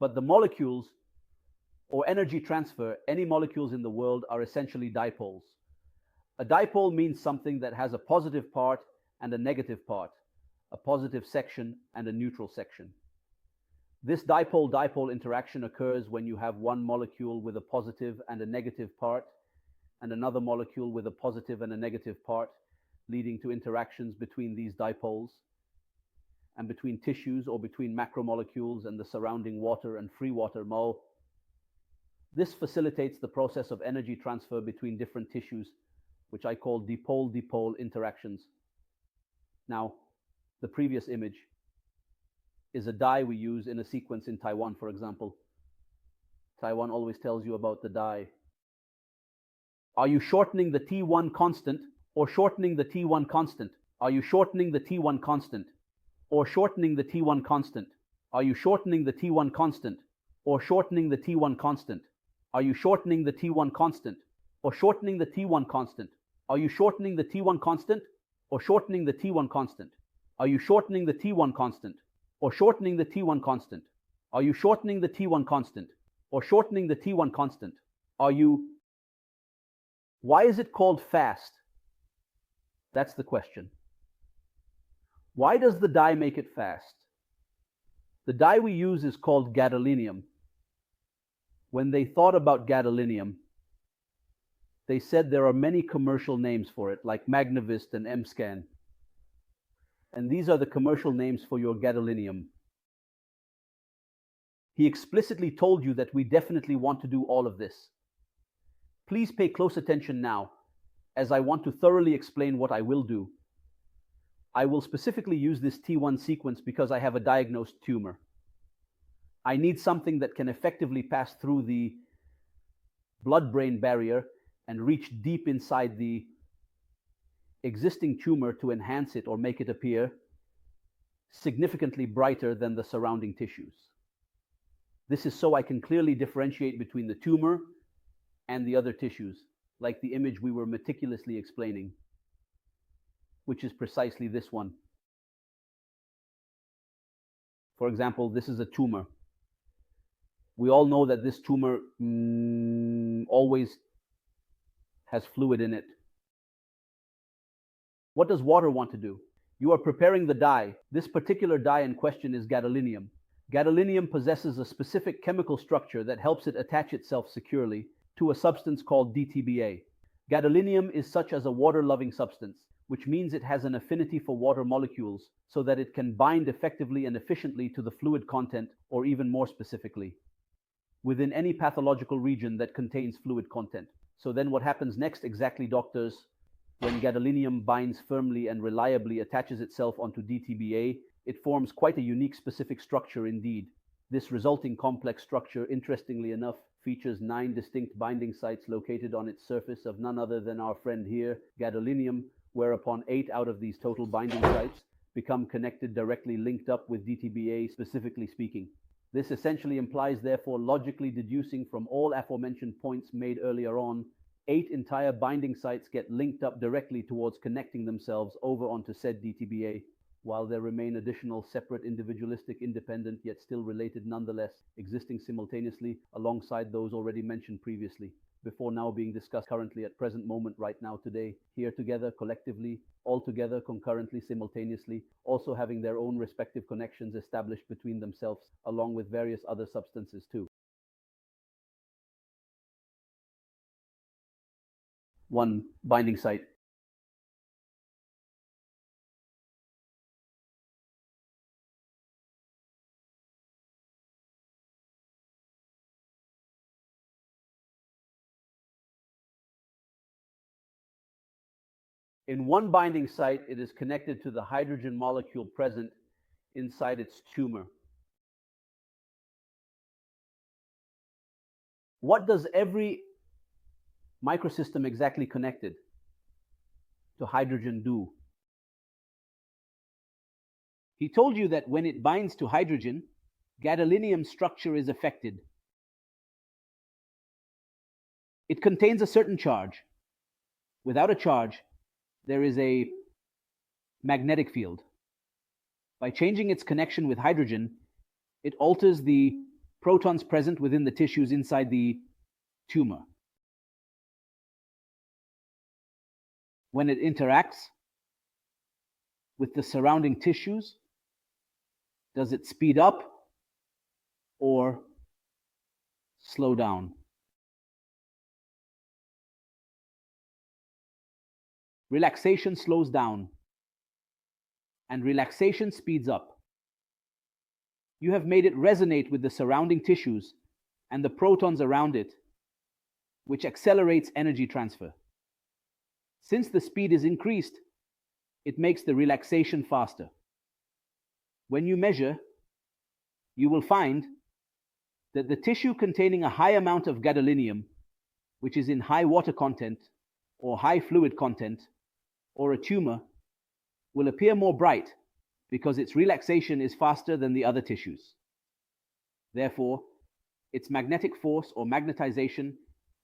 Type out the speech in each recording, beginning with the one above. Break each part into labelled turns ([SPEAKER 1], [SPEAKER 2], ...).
[SPEAKER 1] But the molecules or energy transfer, any molecules in the world are essentially dipoles. A dipole means something that has a positive part and a negative part, a positive section and a neutral section. This dipole-dipole interaction occurs when you have one molecule with a positive and a negative part, and another molecule with a positive and a negative part, leading to interactions between these dipoles, and between tissues or between macromolecules and the surrounding water and free water mole. This facilitates the process of energy transfer between different tissues, which I call dipole-dipole interactions. Now, the previous image is a dye we use in a sequence in Taiwan, for example. Taiwan always tells you about the dye. Are you shortening the T1 constant or shortening the T1 constant? Are you shortening the T1 constant or shortening the T1 constant? Are you shortening the T1 constant or shortening the T1 constant? Are you shortening the T1 constant or shortening the T1 constant? Are you shortening the T1 constant or shortening the T1 constant? Are you shortening the T1 constant or shortening the T1 constant? Are you shortening the T1 constant or shortening the T1 constant? Are you... Why is it called fast? That's the question. Why does the dye make it fast? The dye we use is called gadolinium. When they thought about gadolinium, they said there are many commercial names for it, like Magnavist and MScan. And these are the commercial names for your gadolinium. He explicitly told you that we definitely want to do all of this. Please pay close attention now, as I want to thoroughly explain what I will do. I will specifically use this T1 sequence because I have a diagnosed tumor. I need something that can effectively pass through the blood-brain barrier and reach deep inside the existing tumor to enhance it or make it appear significantly brighter than the surrounding tissues. This is so I can clearly differentiate between the tumor and the other tissues, like the image we were meticulously explaining, which is precisely this one. For example, this is a tumor. We all know that this tumor always has fluid in it. What does water want to do? You are preparing the dye. This particular dye in question is gadolinium. Gadolinium possesses a specific chemical structure that helps it attach itself securely to a substance called DTBA. Gadolinium is such as a water-loving substance, which means it has an affinity for water molecules so that it can bind effectively and efficiently to the fluid content, or even more specifically, within any pathological region that contains fluid content. So then what happens next exactly, doctors? When gadolinium binds firmly and reliably attaches itself onto DTBA, it forms quite a unique specific structure indeed. This resulting complex structure, interestingly enough, features 9 distinct binding sites located on its surface of none other than our friend here, gadolinium, whereupon 8 out of these total binding sites become connected, directly linked up with DTBA, specifically speaking. This essentially implies, therefore, logically deducing from all aforementioned points made earlier on, 8 entire binding sites get linked up directly towards connecting themselves over onto said DTBA, while there remain additional separate, individualistic, independent, yet still related nonetheless, existing simultaneously alongside those already mentioned previously, before now being discussed currently, at present moment, right now, today, here together, collectively, all together, concurrently, simultaneously, also having their own respective connections established between themselves, along with various other substances too. 1 binding site. In 1 binding site, it is connected to the hydrogen molecule present inside its tumor. What does every microsystem exactly connected to hydrogen do? He told you that when it binds to hydrogen, gadolinium structure is affected. It contains a certain charge. Without a charge, there is a magnetic field. By changing its connection with hydrogen, it alters the protons present within the tissues inside the tumor. When it interacts with the surrounding tissues, does it speed up or slow down? Relaxation slows down, and relaxation speeds up. You have made it resonate with the surrounding tissues and the protons around it, which accelerates energy transfer. Since the speed is increased, it makes the relaxation faster. When you measure, you will find that the tissue containing a high amount of gadolinium, which is in high water content or high fluid content, or a tumor, will appear more bright because its relaxation is faster than the other tissues. Therefore, its magnetic force or magnetization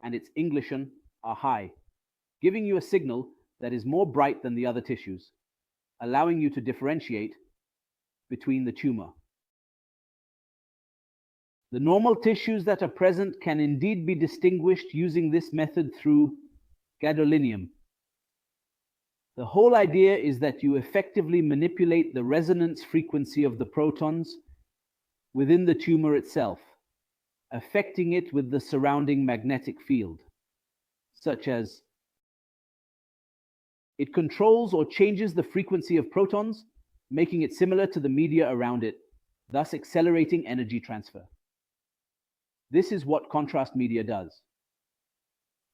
[SPEAKER 1] and its Englishen are high, giving you a signal that is more bright than the other tissues, allowing you to differentiate between the tumor. The normal tissues that are present can indeed be distinguished using this method through gadolinium. The whole idea is that you effectively manipulate the resonance frequency of the protons within the tumor itself, affecting it with the surrounding magnetic field, such as it controls or changes the frequency of protons, making it similar to the media around it, thus accelerating energy transfer. This is what contrast media does.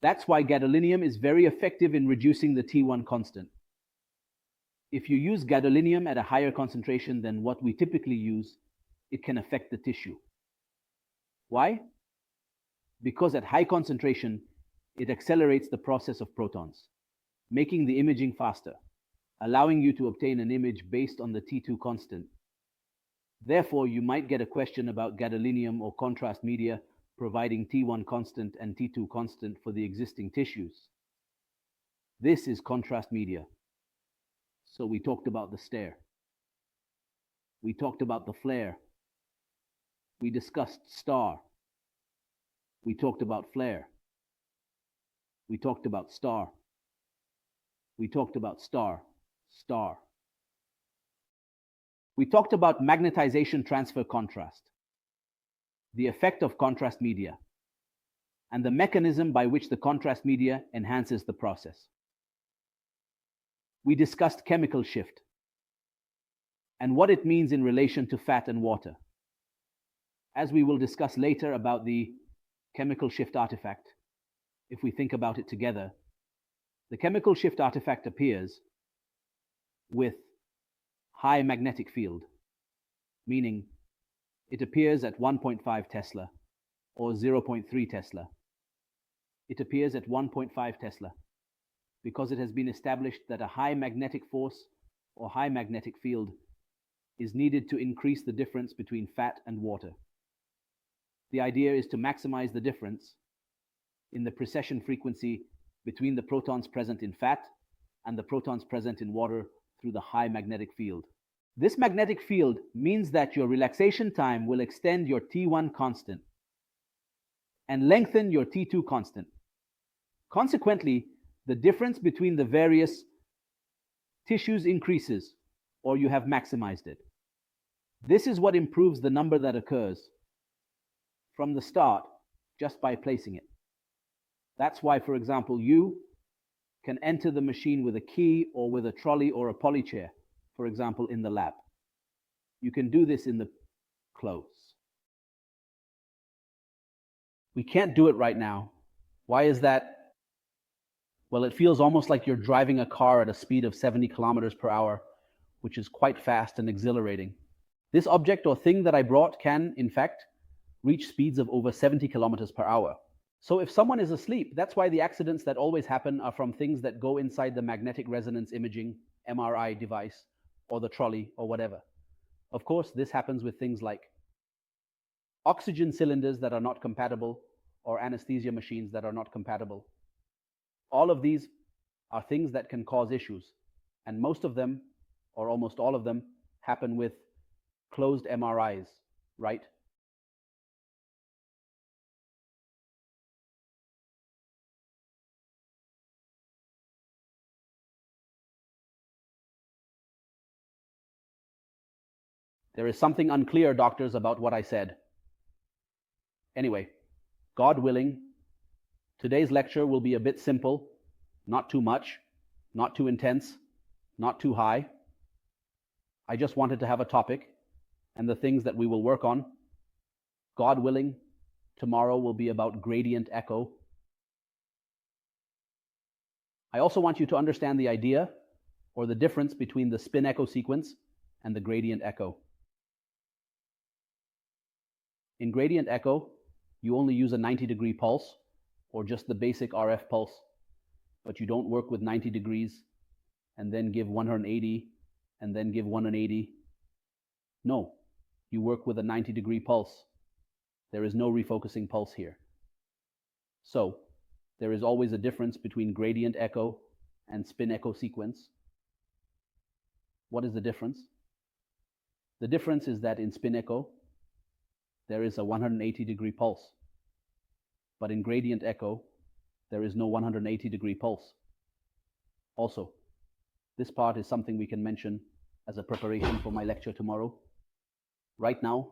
[SPEAKER 1] That's why gadolinium is very effective in reducing the T1 constant. If you use gadolinium at a higher concentration than what we typically use, it can affect the tissue. Why? Because at high concentration, it accelerates the process of protons, making the imaging faster, allowing you to obtain an image based on the T2 constant. Therefore, you might get a question about gadolinium or contrast media providing T1 constant and T2 constant for the existing tissues. This is contrast media. So we talked about the STAIR. We talked about the FLAIR. We discussed STAR. We talked about FLAIR. We talked about STAR. We talked about STAR. We talked about magnetization transfer contrast, the effect of contrast media, and the mechanism by which the contrast media enhances the process. We discussed chemical shift and what it means in relation to fat and water. As we will discuss later about the chemical shift artifact, if we think about it together, the chemical shift artifact appears with high magnetic field, meaning it appears at 1.5 Tesla or 0.3 Tesla. It appears at 1.5 Tesla because it has been established that a high magnetic force or high magnetic field is needed to increase the difference between fat and water. The idea is to maximize the difference in the precession frequency between the protons present in fat and the protons present in water through the high magnetic field. This magnetic field means that your relaxation time will extend your T1 constant and lengthen your T2 constant. Consequently, the difference between the various tissues increases, or you have maximized it. This is what improves the number that occurs from the start just by placing it. That's why, for example, you can enter the machine with a key or with a trolley or a poly chair, for example, in the lab. You can do this in the clothes. We can't do it right now. Why is that? Well, it feels almost like you're driving a car at a speed of 70 kilometers per hour, which is quite fast and exhilarating. This object or thing that I brought can, in fact, reach speeds of over 70 kilometers per hour. So if someone is asleep, that's why the accidents that always happen are from things that go inside the magnetic resonance imaging, MRI device, or the trolley, or whatever. Of course, this happens with things like oxygen cylinders that are not compatible, or anesthesia machines that are not compatible. All of these are things that can cause issues, and most of them, or almost all of them, happen with closed MRIs, right? There is something unclear, doctors, about what I said. Anyway, God willing, today's lecture will be a bit simple, not too much, not too intense, not too high. I just wanted to have a topic and the things that we will work on. God willing, tomorrow will be about gradient echo. I also want you to understand the idea or the difference between the spin echo sequence and the gradient echo. In gradient echo, you only use a 90-degree pulse or just the basic RF pulse, but you don't work with 90 degrees and then give 180 and then give 180. No, you work with a 90-degree pulse. There is no refocusing pulse here. So, there is always a difference between gradient echo and spin echo sequence. What is the difference? The difference is that in spin echo, there is a 180-degree pulse. But in gradient echo, there is no 180-degree pulse. Also, this part is something we can mention as a preparation for my lecture tomorrow. Right now,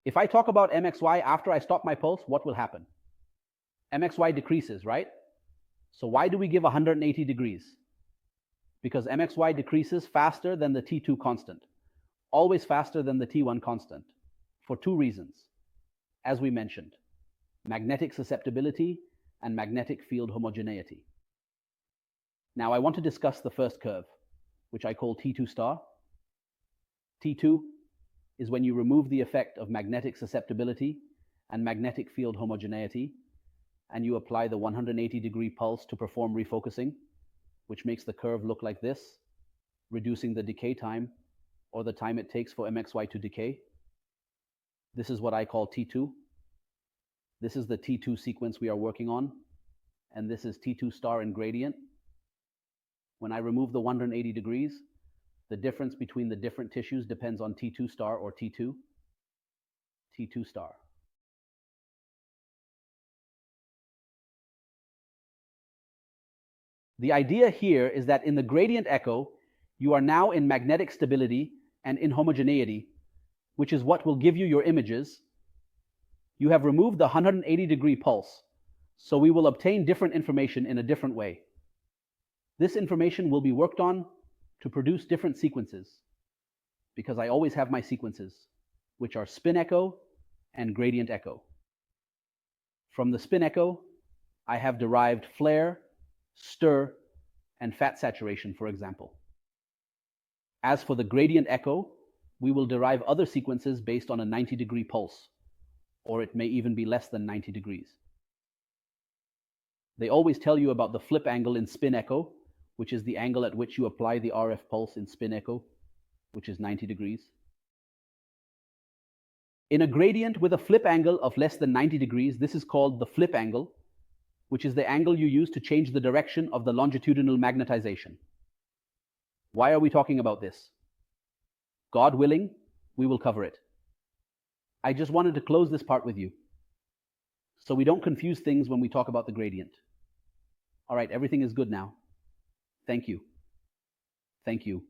[SPEAKER 1] If I talk about MXY after I stop my pulse, what will happen? MXY decreases, right? So why do we give 180 degrees? Because MXY decreases faster than the T2 constant, always faster than the T1 constant, for two reasons. As we mentioned, magnetic susceptibility and magnetic field homogeneity. Now I want to discuss the first curve, which I call T2 star. T2 is when you remove the effect of magnetic susceptibility and magnetic field homogeneity, and you apply the 180-degree pulse to perform refocusing, which makes the curve look like this, reducing the decay time, or the time it takes for MXY to decay. This is what I call T2. This is the T2 sequence we are working on, and this is T2 star in gradient. When I remove the 180 degrees, the difference between the different tissues depends on T2 star or T2. T2 star. The idea here is that in the gradient echo, you are now in magnetic stability and in homogeneity, which is what will give you your images. You have removed the 180-degree pulse, so we will obtain different information in a different way. This information will be worked on to produce different sequences, because I always have my sequences, which are spin echo and gradient echo. From the spin echo, I have derived FLAIR, stir, and fat saturation, for example. As for the gradient echo, we will derive other sequences based on a 90-degree pulse, or it may even be less than 90 degrees. They always tell you about the flip angle in spin echo, which is the angle at which you apply the RF pulse in spin echo, which is 90 degrees. In a gradient with a flip angle of less than 90 degrees, this is called the flip angle, which is the angle you use to change the direction of the longitudinal magnetization. Why are we talking about this? God willing, we will cover it. I just wanted to close this part with you, so we don't confuse things when we talk about the gradient. All right, everything is good now. Thank you. Thank you.